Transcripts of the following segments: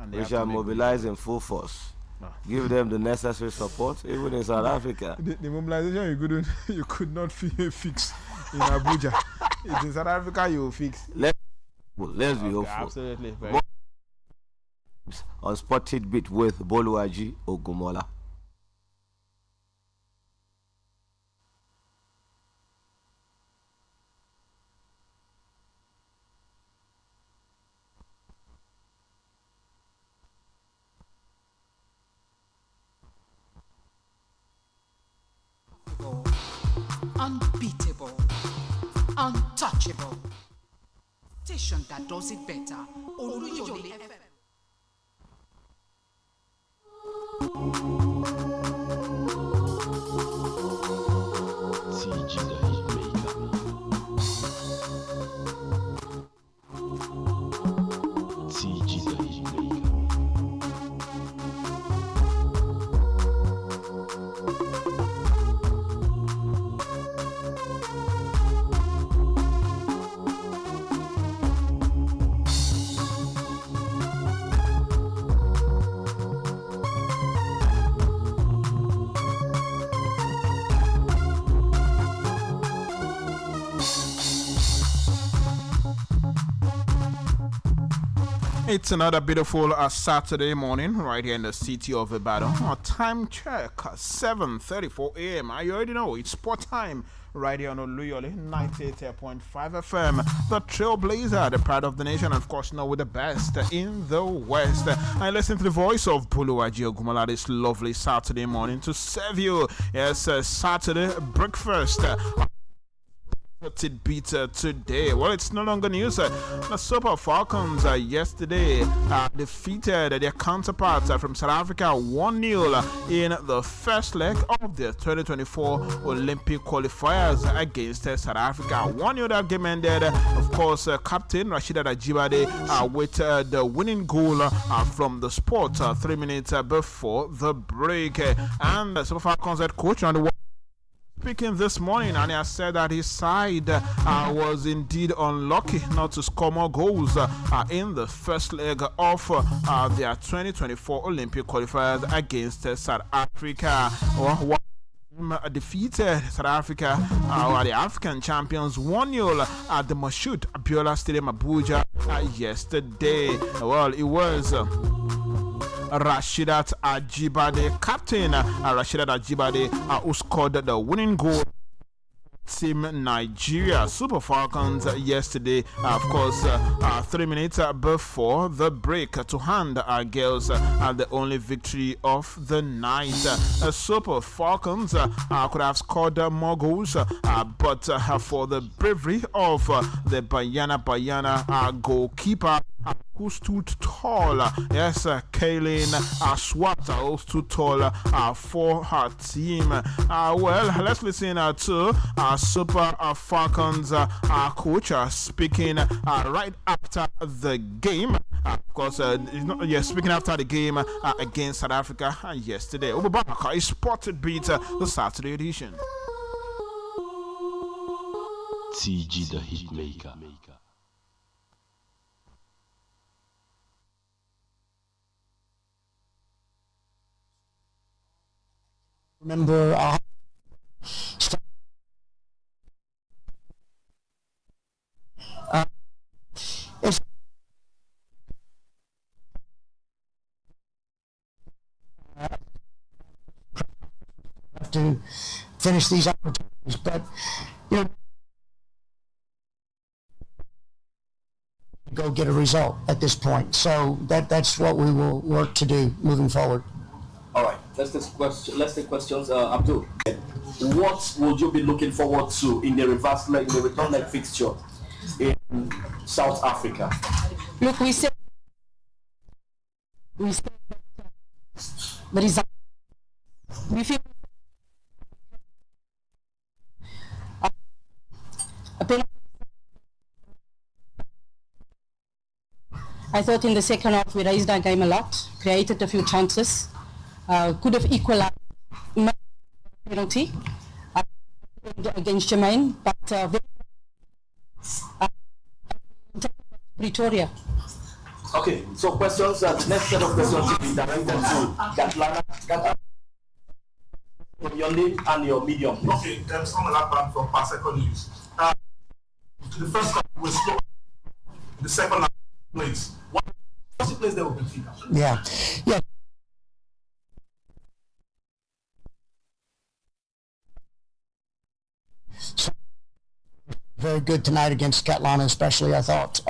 And we shall mobilize in full force. Give them the necessary support, even in South Africa. The mobilization you could not fix in Abuja. It's in South Africa you will fix. Let's be hopeful. Absolutely. On Spot Tit Bit with Boluwaji Ogumola. Unbeatable, untouchable. Station that does it better. OLUYOLEFM. It's another beautiful Saturday morning right here in the city of Ibadan. Our time check, 7:34 a.m. You already know it's sport time right here on Oluyole 98.5 FM. The Trailblazer, the pride of the nation, and of course now with the best in the West. I listen to the voice of Boluwaji Ogumola this lovely Saturday morning to serve you. Yes, Saturday breakfast. Tit Bits today. Well, it's no longer news. The Super Falcons yesterday defeated their counterparts from South Africa 1-0 in the first leg of the 2024 Olympic qualifiers against South Africa. 1-0 that game ended. Of course, Captain Rasheedat Ajibade with the winning goal from the spot 3 minutes before the break. And the Super Falcons head coach on the speaking this morning, and he has said that his side was indeed unlucky not to score more goals in the first leg of their 2024 Olympic qualifiers against South Africa. Defeated South Africa, the African champions 1-0 at the Moshood Abiola Stadium, Abuja yesterday. Well, it was Rasheedat Ajibade, captain Rasheedat Ajibade, who scored the winning goal. Team Nigeria Super Falcons yesterday, of course, 3 minutes before the break to hand our girls the only victory of the night. Super Falcons could have scored more goals, but for the bravery of the Bayana goalkeeper, who stood tall. Yes, Kaylin Swata, who stood tall for her team. Well, let's listen to Super Falcons coach speaking right after the game. Of course, speaking after the game against South Africa yesterday. Obubaka is Spotted Beat, the Saturday edition. TG the Hitmaker. Remember have to finish these opportunities, but go get a result at this point. So that's what we will work to do moving forward. All right, let's take questions. Abdul, what would you be looking forward to in the return leg fixture in South Africa? Look, we said the result. We feel I thought in the second half we raised our game a lot, created a few chances. Could have equalized penalty against Jermaine, but Pretoria. Okay, so questions. The next set of questions will be directed to Gatlana, your name and your medium. Okay, Samuel Akpan from Paseko News. The first time was slow. The second place. What's the place that will be Benfica? Yeah. So, very good tonight against Catlana, especially, I thought.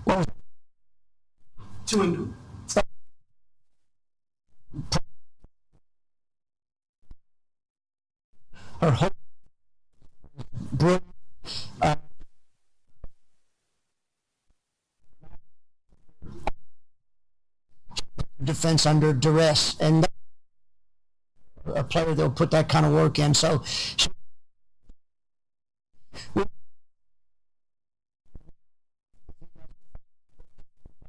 Well, 2-2. Her whole brilliant, defense under duress, and a player that'll put that kind of work in. So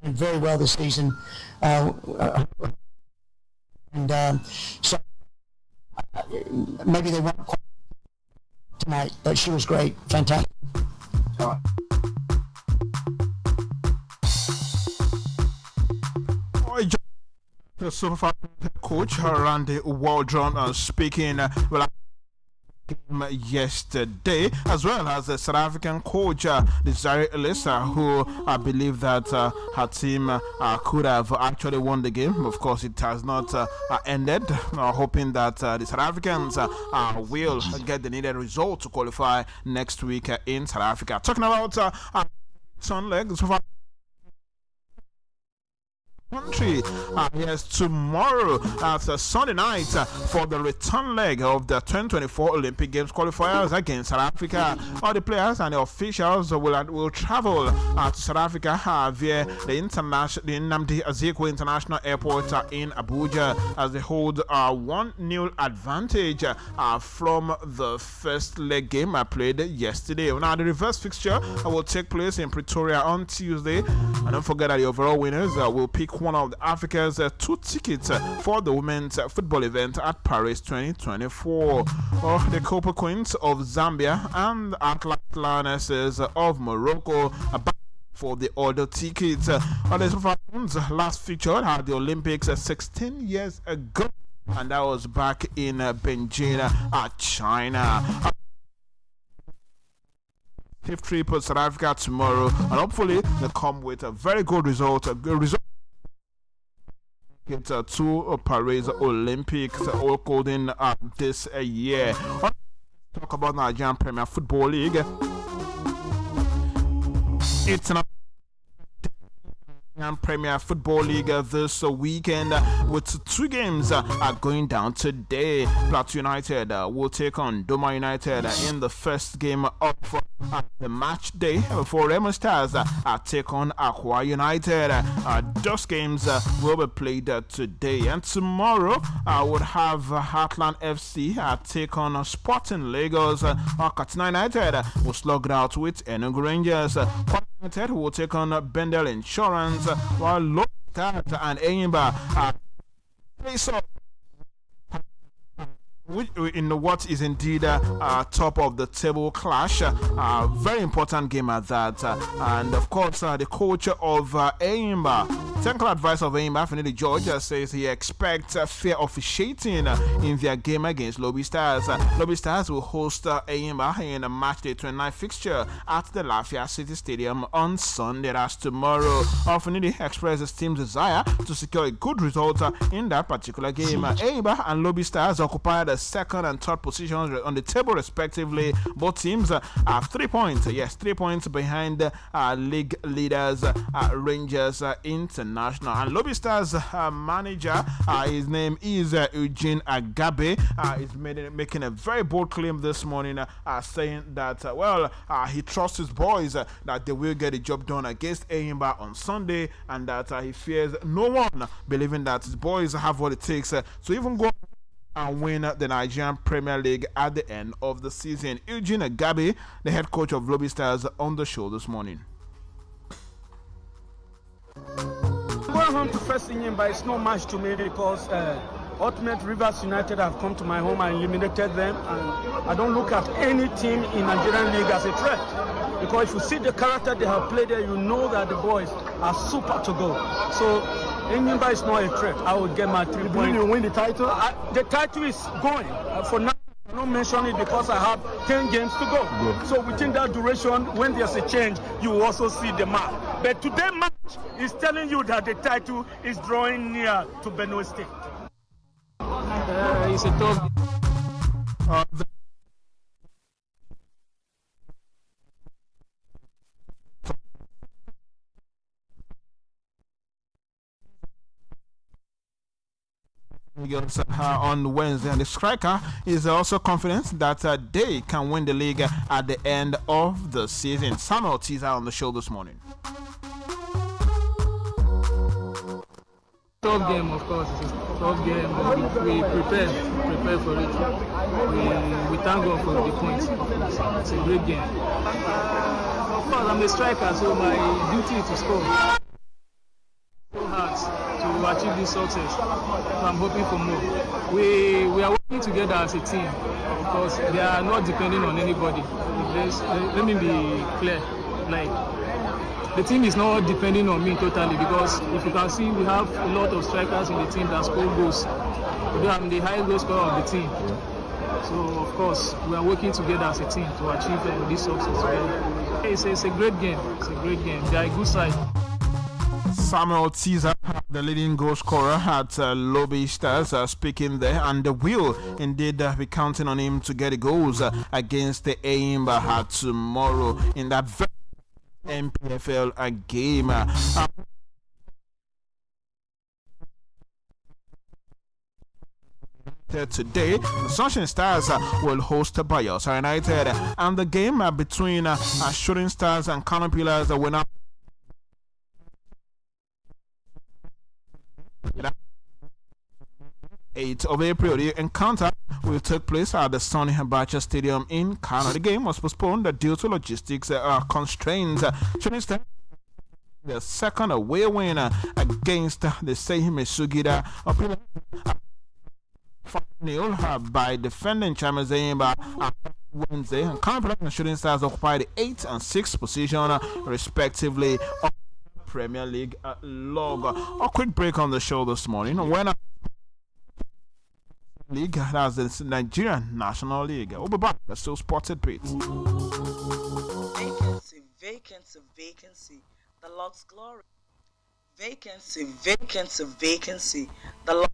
very well this season, and so maybe they weren't quite tonight, but she was great, fantastic. The Super coach Randy Waldron speaking yesterday, as well as the South African coach Desiree Elisa, who I believe that her team could have actually won the game. Of course, it has not ended. Hoping that the South Africans will get the needed result to qualify next week in South Africa. Talking about Sun leg, country. Yes, tomorrow after Sunday night for the return leg of the 2024 Olympic Games qualifiers against South Africa. All the players and the officials will travel to South Africa via the Nnamdi Azikiwe International Airport in Abuja, as they hold 1-0 advantage from the first leg game played yesterday. Now the reverse fixture will take place in Pretoria on Tuesday, and don't forget that the overall winners will pick one of Africa's 2 tickets for the women's football event at Paris 2024. The Copper Queens of Zambia and Atlas Lionesses of Morocco for the other tickets. The last featured at the Olympics 16 years ago, and that was back in Beijing, China. Safe trip to South Africa tomorrow, and hopefully they come with a very good result. To Paris Olympics all holding this year. Talk about Nigerian Premier Football League. It's an Premier Football League this weekend, with 2 games are going down today. Plateau United will take on Doma United in the first game of the match day, before Remo Stars take on Aqua United. Those games will be played today, and tomorrow I would have Heartland FC take on Sporting Lagos. Katsina United will slug it out with Enugu Rangers. United will take on Bendel Insurance, while Low Stars and Enyimba face off in what is indeed top of the table clash. Very important game at that. And of course, the coach of Enyimba, technical advisor of Enyimba, Finidi George, says he expects fair officiating in their game against Lobby Stars. Lobby Stars will host Enyimba in a match day 29 fixture at the Lafayette City Stadium on Sunday. That's tomorrow. Finidi expressed his team's desire to secure a good result in that particular game. Enyimba and Lobby Stars occupy the second and third positions on the table respectively. Both teams are 3 points. Yes, 3 points behind league leaders Rangers International. And Lobby Stars manager, his name is Eugene Agabe, is making a very bold claim this morning, saying that he trusts his boys that they will get the job done against Enyimba on Sunday, and that he fears no one, believing that his boys have what it takes to even go and win the Nigerian Premier League at the end of the season. Eugene Agabe, the head coach of Lobby Stars, on the show this morning. Going home to first Enyimba, but it's no match to me because Ultimate Rivers United have come to my home and eliminated them, and I don't look at any team in Nigerian League as a threat because if you see the character they have played there, you know that the boys are super to go. So Enyimba is not a threat. I will get my 3 points. You win the title? The title is going. For now, I don't mention it because I have 10 games to go. Good. So within that duration, when there's a change, you will also see the map. But today's match is telling you that the title is drawing near to Benue State. It's a tough. On Wednesday, and the striker is also confident that they can win the league at the end of the season. Samuel Tiza on the show this morning. Tough game, of course. It's a tough game, but we prepare for it. We thank God for the points. It's a great game. Of course, I'm a striker, so my duty is to score. So hard to achieve this success. So I'm hoping for more. We are working together as a team. Of course, they are not depending on anybody. Let me be clear. Like, the team is not depending on me totally, because if you can see, we have a lot of strikers in the team that score goals. I'm the highest goal scorer of the team. So of course we are working together as a team to achieve this success together. It's a great game. It's a great game. They are a good side. Samuel Tiza, the leading goal scorer at Lobby Stars, speaking there, and will indeed be counting on him to get the goals against the Enyimba tomorrow in that very MPFL game. Today, the Sunshine Stars will host Bayelsa United, and the game between Shooting Stars and Kano Pillars will not 8th of April. The encounter will take place at the Sonny Abacha Stadium in Kano. The game was postponed due to logistics constraints. Shooting Stars, the second away win against the Sehime Sugida 5-0 by defending champions Enyimba Wednesday, and Kano and Shooting Stars occupied the 8th and 6th position respectively of the Premier League log. A quick break on the show this morning. When League, that's the Nigerian National League. We'll be back. Let's still Tit Bits. Vacancy. The Lord's glory. Vacancy. The Lord's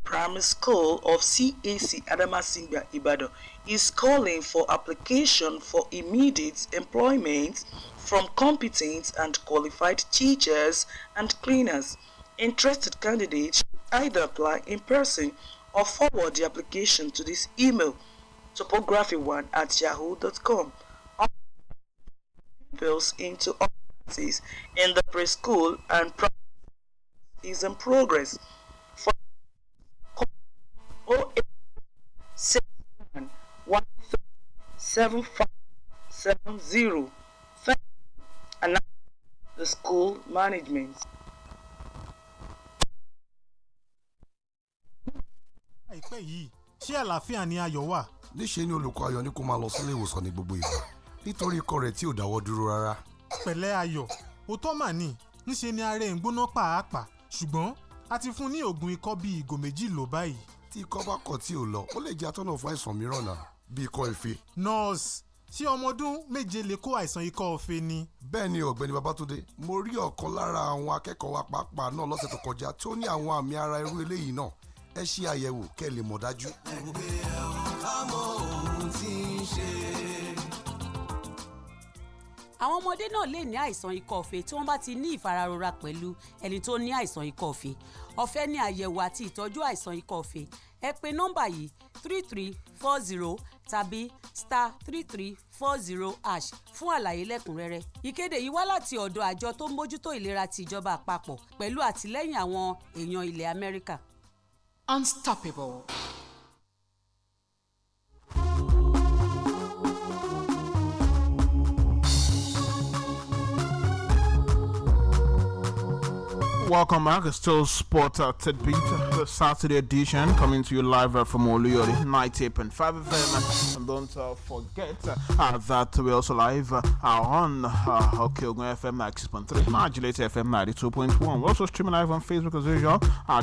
Primary School of CAC Adamasimba Ibadan is calling for application for immediate employment from competent and qualified teachers and cleaners. Interested candidates should either apply in person or forward the application to this email, topography1@yahoo.com. All pupils into offices in the preschool and is in progress. For 0861137570. Thank you. And the school management. Àìpẹ́ yìí, ṣé àlàáfíà ni Ayọ̀ wà? Níṣe ni olùkọ́ Ayọ̀ ní kó máa lọ sílé ìwòsàn ní gbogbo ìgbà nítorí ikọ́ rẹ̀ tí ò dáwọ́ dúró rárá. Pẹ̀lẹ́ Ayọ̀, òótọ́ mà ní, níṣe ni ara ẹ̀ ń gbóná pàápàá, ṣùgbọ́n a ti fún ní oògùn ikọ́ bíi ìgò 2 lò báyìí. Tí ikọ́ bá kọ̀ tí ò lọ, ó lè jẹ́ atọ́nà fún àìsàn mìíràn náà, bí ikọ́ ife. Nọ́ọ̀sì, ṣé ọmọ ọdún 7 lè kó àìsàn ikọ́ ife ni? Bẹ́ẹ̀ ni ọ̀gbẹ́ni Babátúndé, mo rí ọ̀kan lára àwọn akẹ́kọ̀ọ́ wa pàápàá náà lọ́sẹ̀ tó kọjá tó ní àwọn àmì ara irú eléyìí náà. Ẹ ṣe àyẹ̀wò kẹ́ lè mọ̀ dájú. Àwọn ọmọdé náà lè ní àìsàn ikọ́ ife tí wọ́n bá ti ní ìfararora pẹ̀lú ẹni tó ní àìsàn ikọ́ ife. Ọ̀fẹ́ ni àyẹ̀wò àti ìtọ́jú àìsàn ikọ́ ife. Ẹ pe nọ́mbà yìí 3340 tàbí *3340# fún àlàyé lẹ́kùnrẹ́rẹ́. Ìkéde yìí wá láti ọ̀dọ̀ àjọ tó ń mójútó ìlera ti ìjọba àpapọ̀ pẹ̀lú àtìlẹ́yìn àwọn èèyàn ilẹ̀ Amẹ́ríkà. Unstoppable. Welcome back. It's still Sport Tit Bits, the Saturday edition, coming to you live from Oluyole 98.5 FM. And don't forget that we're also live on Okyogun FM 96.3, Modulator FM 92.1. We're also streaming live on Facebook as usual.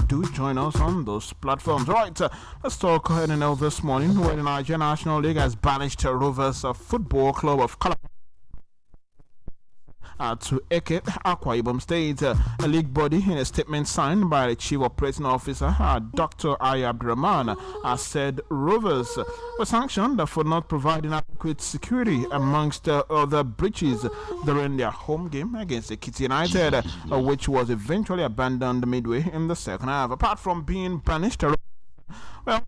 Do join us on those platforms. Right, let's talk NNL this morning, where the Nigerian National League has banished Rovers Football Club of Calabar to Eke, Akwa Ibom State. A league body, in a statement signed by the Chief Operating Officer, Dr. Ayab Rahman, said Rovers were sanctioned for not providing adequate security amongst other breaches during their home game against Ekiti United, which was eventually abandoned midway in the second half. Apart from being banished, well,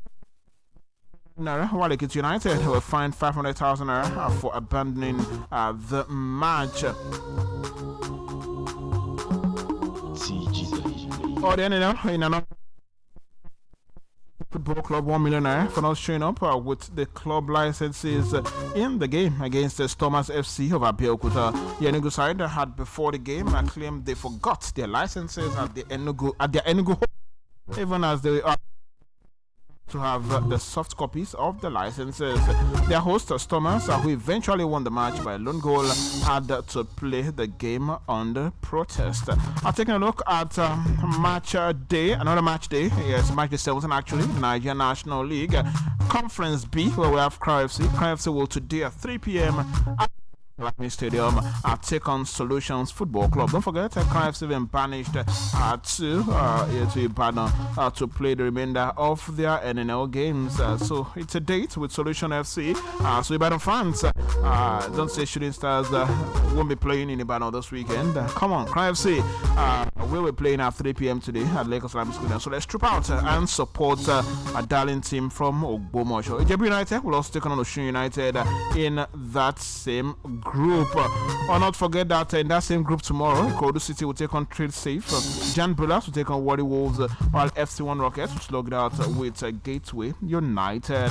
while Tit United were fined 500,000 naira for abandoning the match. Or then in another football club, 1 million naira for not showing up with the club licenses in the game against the Stormers FC of Abeokuta. The Enugu side had before the game claimed they forgot their licenses at their Enugu home, even as they are to have the soft copies of the licenses. Their host, Stormers, who eventually won the match by a lone goal, had to play the game under protest. Taking a look at match day, another match day, yes, match day 17 actually, Nigerian National League, Conference B, where we have Cry FC. Cry FC will today at 3 p.m. at Lakme Stadium take on Solutions Football Club. Don't forget, Cry FC been banished to Ibadan to play the remainder of their NNL games. So it's a date with Solution FC. So Ibadan fans, don't say Shooting Stars won't be playing in Ibadan this weekend. Come on, Cry FC will be playing at 3 p.m. today at Lagos Lakme Stadium. So let's troop out and support a darling team from Ogbomosho. Ijebu United will also take on Osun United in that same group. Or not forget that in that same group tomorrow, Ikorodu City will take on Trade Safe, Jan Bullets will take on Warri Wolves, while FC1 Rockets will slug it out with Gateway United.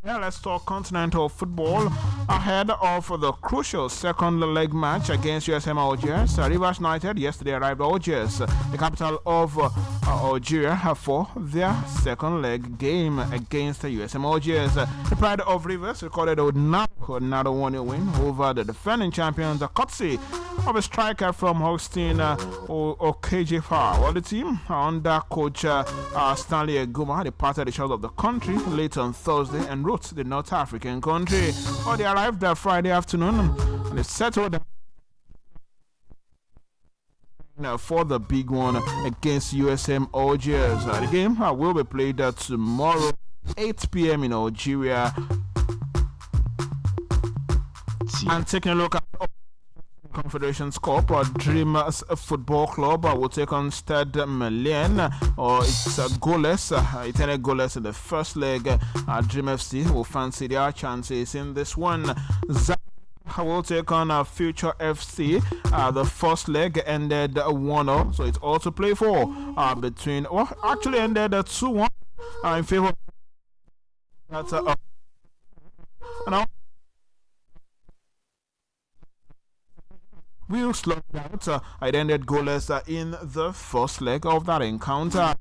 Yeah, let's talk continental football ahead of the crucial second leg match against USM Algiers. Rivers United yesterday arrived at Algiers, the capital of Algeria, for their second leg game against USM Algiers. The Pride of Rivers recorded another 1-0 win over the defending champions, courtesy of a striker from Holstein, Okejefar. Well, the team under coach Stanley Eguma departed the shores of the country late on Thursday and wrote the North African country. Well, they arrived there Friday afternoon and they settled for the big one against USM Algiers. The game will be played tomorrow, 8 p.m. in Algeria. And taking a look at Confederations Cup, Dreamers Football Club will take on Stade Malien, or it's goalless. It ended goalless in the first leg. Dream FC will fancy their chances in this one. Will take on Future FC. The first leg ended 1-0, so it's all to play for. Between, well, actually ended 2-1 in favor. That's now. Will slug out. It ended goalless in the first leg of that encounter.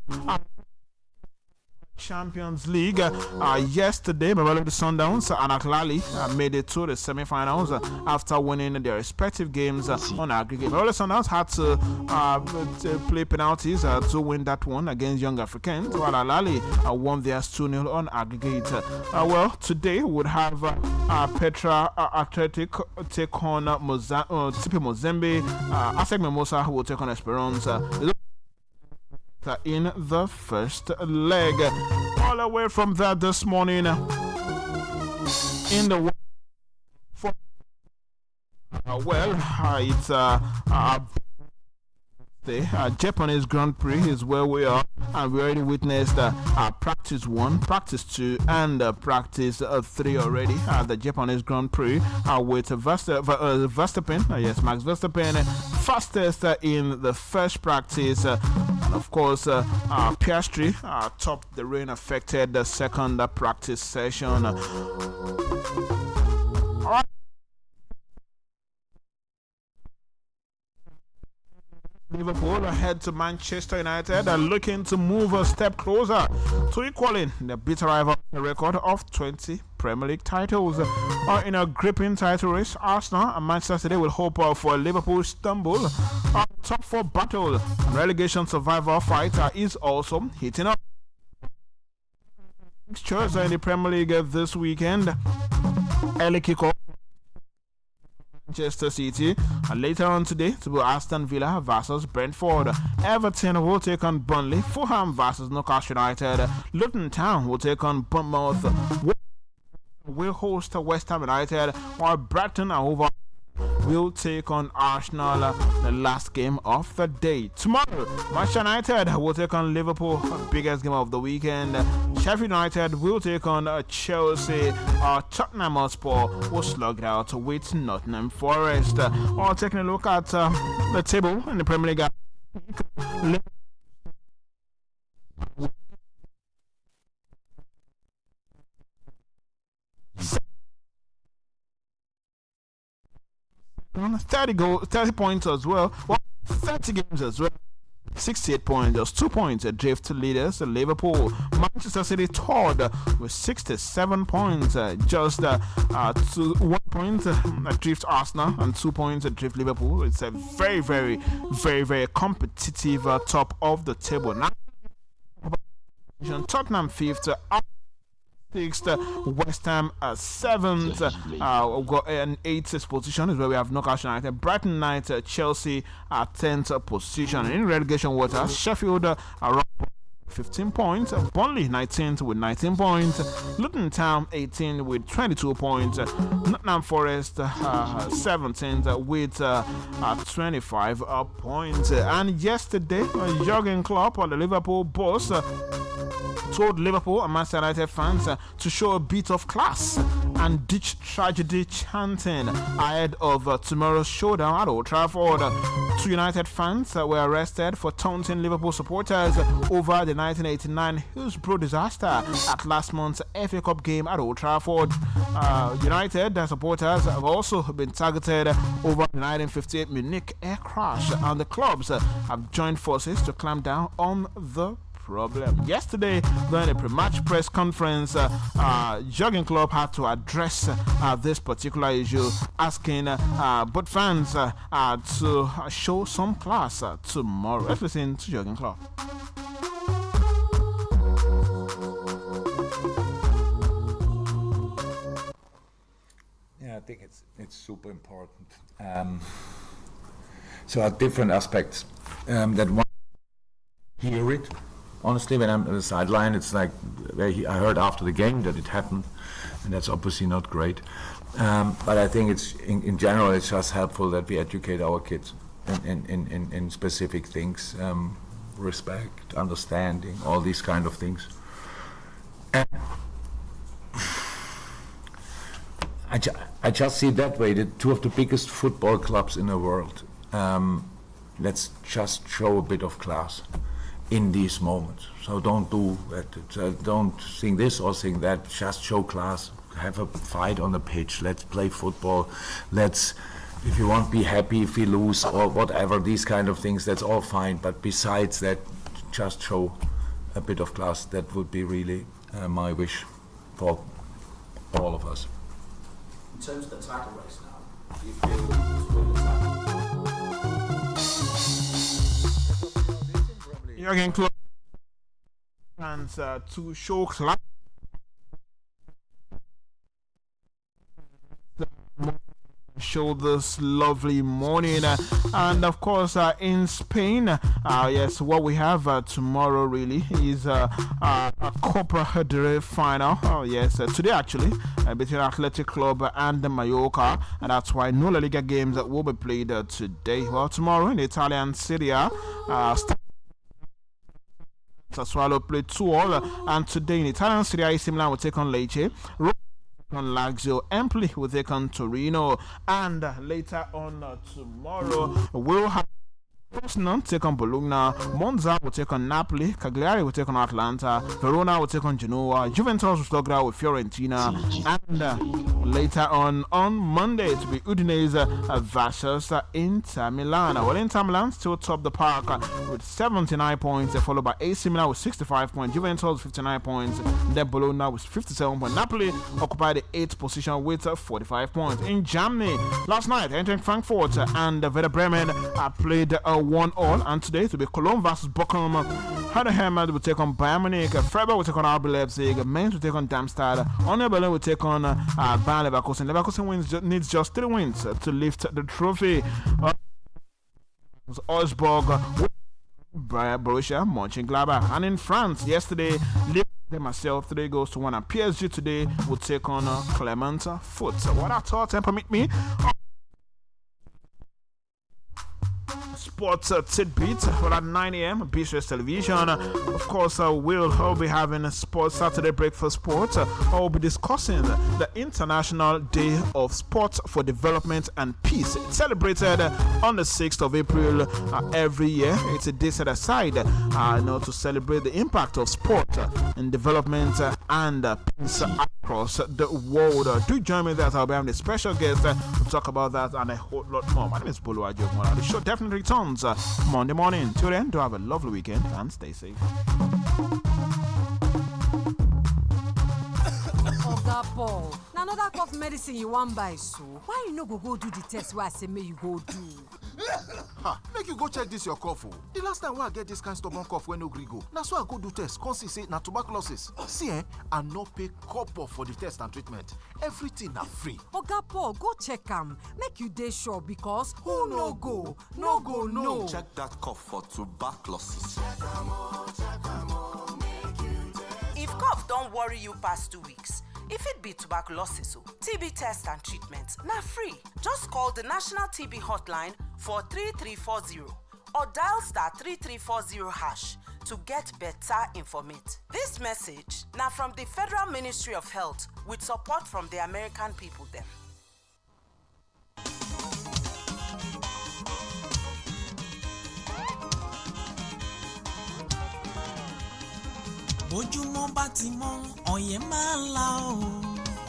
Champions League yesterday, Mamelodi Sundowns and Aklali made it to the semi-finals after winning their respective games on aggregate. Mamelodi Sundowns had to play penalties to win that one against Young Africans, while Aklali won theirs 2-0 on aggregate. Well, today we would have Petra Athletic take on TP Mozambique. Asec Mimosa will take on Esperance in the first leg. All away from that this morning in the it's Japanese Grand Prix is where we are, and we already witnessed practice 1, practice 2, and practice 3 already. The Japanese Grand Prix with Verstappen, yes, Max Verstappen, fastest in the first practice, and of course Piastri topped the rain-affected second practice session. All right. Liverpool head to Manchester United, looking to move a step closer to equaling the bitter rival record of 20 Premier League titles. In a gripping title race, Arsenal and Manchester City will hope for a Liverpool stumble. Top 4 battle and relegation survivor fight is also heating up. Fixtures in the Premier League this weekend. Early kickoff. Manchester City, and later on today to be Aston Villa versus Brentford. Everton will take on Burnley. Fulham versus Newcastle United. Luton Town will take on Bournemouth. Will host West Ham United, while Brighton and Hove will take on Arsenal, the last game of the day. Tomorrow, Manchester United will take on Liverpool, biggest game of the weekend. Sheffield United will take on Chelsea. Tottenham Hotspur will slug it out with Nottingham Forest. Taking a look at the table in the Premier League. On 30 points as well. 30 games as well. 68 points, just 2 points adrift leaders Liverpool. Manchester City third with 67 points, just 1 point adrift Arsenal and 2 points adrift Liverpool. It's a very, very, very, very competitive top of the table. Now, Tottenham fifth. 6th, West Ham 7th, we've got an 8th position is where we have Newcastle United. Brighton United, Chelsea at 10th position. In relegation waters, Sheffield around 15 points, Burnley 19th with 19 points, Luton Town 18th with 22 points, Nottingham Forest 17th with 25 points. And yesterday, Jurgen Klopp, the Liverpool boss, told Liverpool and Manchester United fans to show a bit of class and ditch tragedy chanting ahead of tomorrow's showdown at Old Trafford. 2 United fans were arrested for taunting Liverpool supporters over the 1989 Hillsborough disaster at last month's FA Cup game at Old Trafford. United supporters have also been targeted over the 1958 Munich air crash, and the clubs have joined forces to clamp down on the problem. Yesterday, during a pre-match press conference, Jurgen Klopp had to address this particular issue, asking both fans to show some class tomorrow. Let's listen to Jurgen Klopp. Yeah, I think it's super important. So are different aspects that one hear it. Honestly, when I'm on the sideline, it's like I heard after the game that it happened, and that's obviously not great. But I think it's in general, it's just helpful that we educate our kids in specific things, respect, understanding, all these kind of things. And I just see it that way. The 2 of the biggest football clubs in the world. Let's just show a bit of class in these moments. So don't do that. Don't sing this or sing that. Just show class. Have a fight on the pitch. Let's play football. Let's, if you want, be happy if we lose or whatever. These kind of things. That's all fine. But besides that, just show a bit of class. That would be really my wish for all of us. In terms of the title race now, do you feel to win the title? Jurgen Klopp and to show class. Show this lovely morning, and of course in Spain, yes, what we have tomorrow really is a Copa del Rey final. Yes, today actually between Athletic Club and Mallorca, and that's why no La Liga games will be played today. Well, tomorrow in the Italian Serie A, Sassuolo play 2-2, and today in Italian Serie A, AC Milan will take on Lecce, on Lazio, Empoli will take on Torino, and later on tomorrow we'll have Frosinone take on Bologna, Monza will take on Napoli, Cagliari will take on Atlanta, Verona will take on Genoa, Juventus will slug out with Fiorentina, and Later on Monday, to be Udinese versus Inter Milan. Well, Inter Milan still top the park with 79 points, followed by AC Milan with 65 points, Juventus 59 points, then Bologna with 57 points. Napoli occupied the 8th position with 45 points. In Germany, last night, entering Frankfurt and Werder Bremen played 1-1, and today to be Cologne versus Bochum. Heidenheim will take on Bayern Munich, Freiburg will take on RB Leipzig, Mainz will take on Darmstadt, Union Berlin will take on Bayern Leverkusen. Leverkusen needs just 3 wins to lift the trophy. Augsburg, Borussia Mönchengladbach. And in France, yesterday, Marseille 3-1, and PSG today will take on Clermont Foot. What I thought, and permit me. Sports Tit Bits for at 9 a.m. BCOS television. Of course, we'll be having a Sports Saturday break for sports. I'll be discussing the International Day of Sport for Development and Peace. It's celebrated on the 6th of April every year. It's a day set aside to celebrate the impact of sport in development and peace across the world. Do join me there. I'll be having a special guest to talk about that and a whole lot more. My name is OLUYOLEFM. The show definitely returns Monday morning. Till then, do have a lovely weekend and stay safe. Oga Paul, now another cough medicine you want buy so. Why you no go do the test where I say may you go do? Make you go check this your cough. The last time when I get this kind of stubborn cough when no gree go, now so I go do test, come see na tuberculosis. See I no pay copper for the test and treatment. Everything na free. Oga Paul, go check am. Make you dey sure because who no go, no go no. Check that cough for tuberculosis. If cough don't worry you past 2 weeks, if it be tuberculosis, TB test and treatment, na free. Just call the National TB Hotline for 3340 or dial *3340# to get better informate. This message now from the Federal Ministry of Health with support from the American people them. Bójúmọ́ bá ti mọ́ ọ̀yẹ́ máa ń la o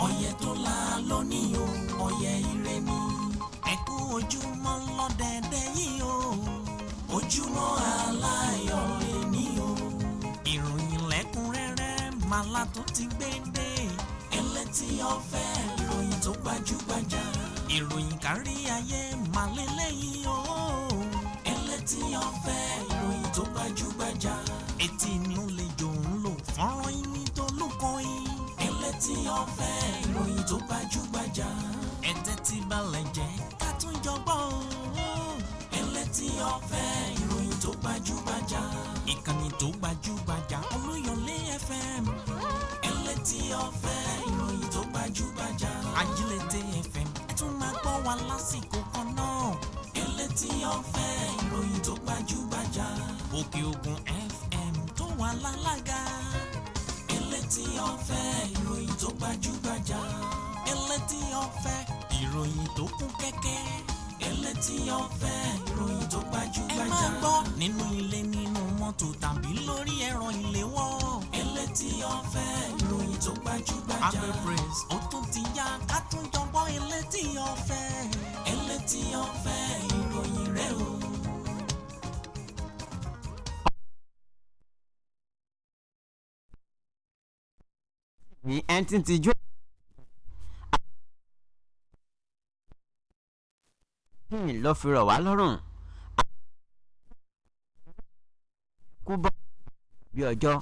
ọ̀yẹ́ tó la lónìí o ọ̀yẹ́ ire ni ẹ̀kú ojúmọ́ lọ́dẹ̀ẹ̀dẹ̀ yìí o ojúmọ́ aláyọ̀ ẹni o ìròyìn lẹ́kùnrẹ́rẹ́ màlá tó ti gbé dé ẹlẹ́tì ọ̀fẹ́ ìròyìn tó gbajúgbajà ìròyìn kárí ayé màlẹ́lẹ́yìn o ẹlẹ́tì ọ̀fẹ́ ìròyìn tó gbajúgbajà etí ni ó lè jò fọ́nrán ìní tó lóko yìí. ẹlẹ́tì ọ̀fẹ́ ìròyìn tó gbajúgbajà. ẹ̀tẹ́ tí balẹ̀ jẹ́ ká tún jọ gbọ́. ẹlẹ́tì ọ̀fẹ́ ìròyìn tó gbajúgbajà. ìkànnì tó gbajúgbajà Olúyọ̀lé FM. ẹlẹ́tì ọ̀fẹ́ ìròyìn tó gbajúgbajà. Ajílété FM ẹ tún máa gbọ́ wa lásìkò kan náà. ẹlẹ́tì ọ̀fẹ́ ìròyìn tó gbajúgbajà. Òkè Ògùn FM tó wà lálága. ẹlẹ́tì ọ̀fẹ́ ìròyìn tó gbajúgbajà. ẹlẹ́tì ọ̀fẹ́ ìròyìn tó kún kẹ́kẹ́. ẹlẹ́tì ọ̀fẹ́ ìròyìn tó gbajúgbajà. ẹ máa gbọ́ nínú ilé nínú mọ́tò tàbí lórí ẹ̀rọ ìléwọ́. ẹlẹ́tì ọ̀fẹ́ ìròyìn tó gbajúgbajà. Abẹ́ Praise ó tún ti yá ká tún jọ gbọ́ ẹlẹ́tì ọ̀fẹ́. ẹlẹ́tì ọ̀fẹ́ ìròyìn rẹ̀ o. ní ẹntì ti jó ló fi rọ̀ wá lọ́rùn kú bọ́ bí ọjọ́